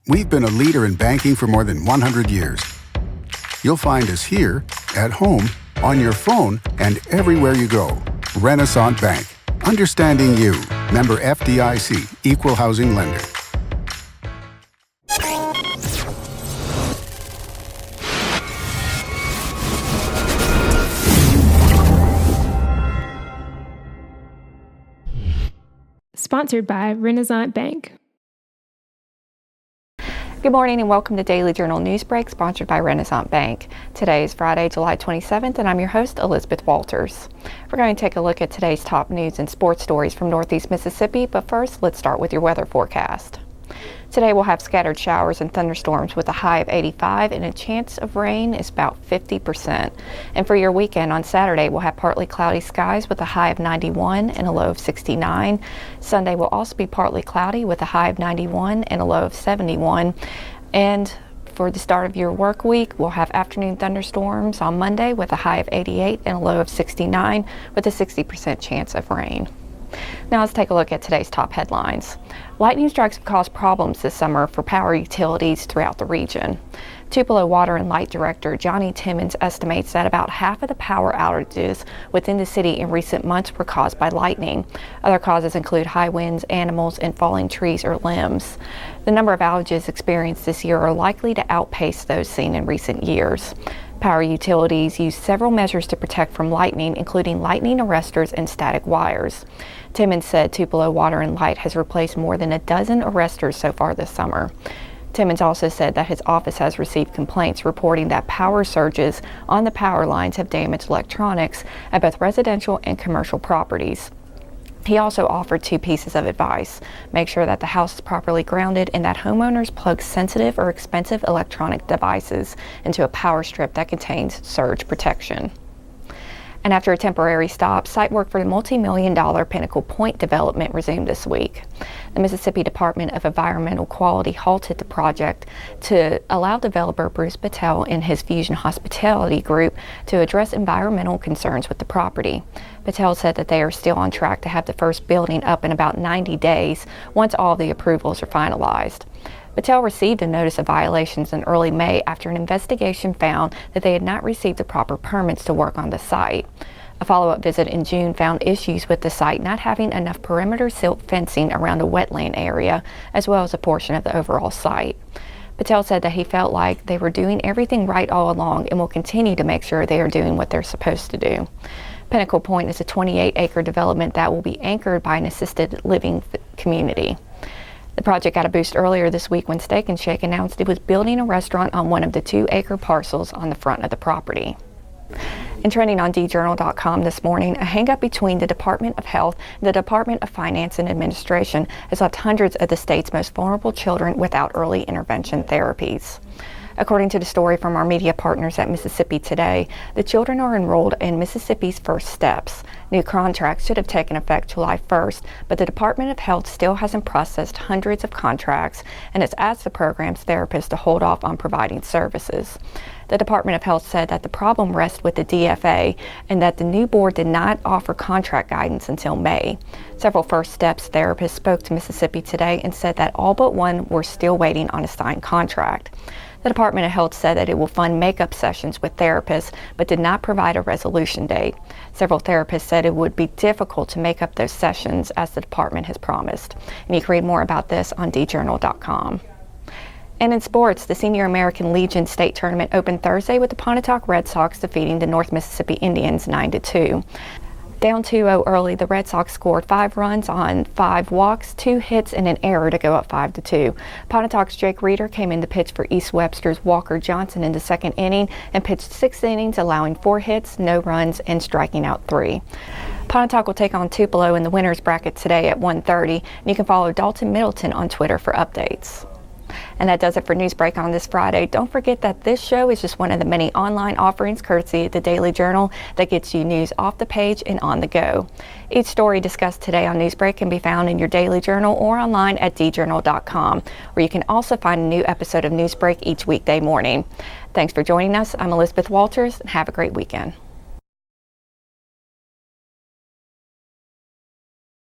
We've been a leader in banking for more than 100 years. You'll find us here, at home, on your phone, and everywhere you go. Renaissance Bank. Understanding you. Member FDIC. Equal housing lender. Sponsored by Renaissance Bank. Good morning and welcome to Daily Journal Newsbreak, sponsored by Renaissance Bank. Today is Friday, July 27th, and I'm your host, Elizabeth Walters. We're going to take a look at today's top news and sports stories from Northeast Mississippi, but first, let's start with your weather forecast. Today we'll have scattered showers and thunderstorms with a high of 85 and a chance of rain is about 50%. And for your weekend on Saturday, we'll have partly cloudy skies with a high of 91 and a low of 69. Sunday will also be partly cloudy with a high of 91 and a low of 71. And for the start of your work week, we'll have afternoon thunderstorms on Monday with a high of 88 and a low of 69 with a 60% chance of rain. Now let's take a look at today's top headlines. Lightning strikes have caused problems this summer for power utilities throughout the region. Tupelo Water and Light Director Johnny Timmons estimates that about half of the power outages within the city in recent months were caused by lightning. Other causes include high winds, animals, and falling trees or limbs. The number of outages experienced this year are likely to outpace those seen in recent years. Power utilities use several measures to protect from lightning, including lightning arresters and static wires. Timmons said Tupelo Water and Light has replaced more than a dozen arresters so far this summer. Timmons also said that his office has received complaints reporting that power surges on the power lines have damaged electronics at both residential and commercial properties. He also offered two pieces of advice. Make sure that the house is properly grounded and that homeowners plug sensitive or expensive electronic devices into a power strip that contains surge protection. And after a temporary stop, site work for the multi-million-dollar Pinnacle Point development resumed this week. The Mississippi Department of Environmental Quality halted the project to allow developer Bruce Patel and his Fusion Hospitality Group to address environmental concerns with the property. Patel said that they are still on track to have the first building up in about 90 days once all the approvals are finalized. Patel received a notice of violations in early May after an investigation found that they had not received the proper permits to work on the site. A follow-up visit in June found issues with the site not having enough perimeter silt fencing around a wetland area, as well as a portion of the overall site. Patel said that he felt like they were doing everything right all along and will continue to make sure they are doing what they're supposed to do. Pinnacle Point is a 28-acre development that will be anchored by an assisted living community. The project got a boost earlier this week when Steak and Shake announced it was building a restaurant on one of the 2-acre parcels on the front of the property. And trending on djournal.com this morning, a hang-up between the Department of Health and the Department of Finance and Administration has left hundreds of the state's most vulnerable children without early intervention therapies. According to the story from our media partners at Mississippi Today, the children are enrolled in Mississippi's First Steps. New contracts should have taken effect July 1st, but the Department of Health still hasn't processed hundreds of contracts and has asked the program's therapists to hold off on providing services. The Department of Health said that the problem rests with the DFA and that the new board did not offer contract guidance until May. Several First Steps therapists spoke to Mississippi Today and said that all but one were still waiting on a signed contract. The Department of Health said that it will fund makeup sessions with therapists, but did not provide a resolution date. Several therapists said it would be difficult to make up those sessions as the department has promised. And you can read more about this on djournal.com. And in sports, the Senior American Legion State Tournament opened Thursday with the Pontotoc Red Sox defeating the North Mississippi Indians 9-2. Down 2-0 early, the Red Sox scored 5 runs on 5 walks, 2 hits, and an error to go up 5-2. Pontotoc's Jake Reeder came in to pitch for East Webster's Walker Johnson in the second inning and pitched 6 innings, allowing 4 hits, no runs, and striking out 3. Pontotoc will take on Tupelo in the winner's bracket today at 1:30, and you can follow Dalton Middleton on Twitter for updates. And that does it for Newsbreak on this Friday. Don't forget that this show is just one of the many online offerings courtesy of the Daily Journal that gets you news off the page and on the go. Each story discussed today on Newsbreak can be found in your Daily Journal or online at djournal.com, where you can also find a new episode of Newsbreak each weekday morning. Thanks for joining us. I'm Elizabeth Walters, and have a great weekend.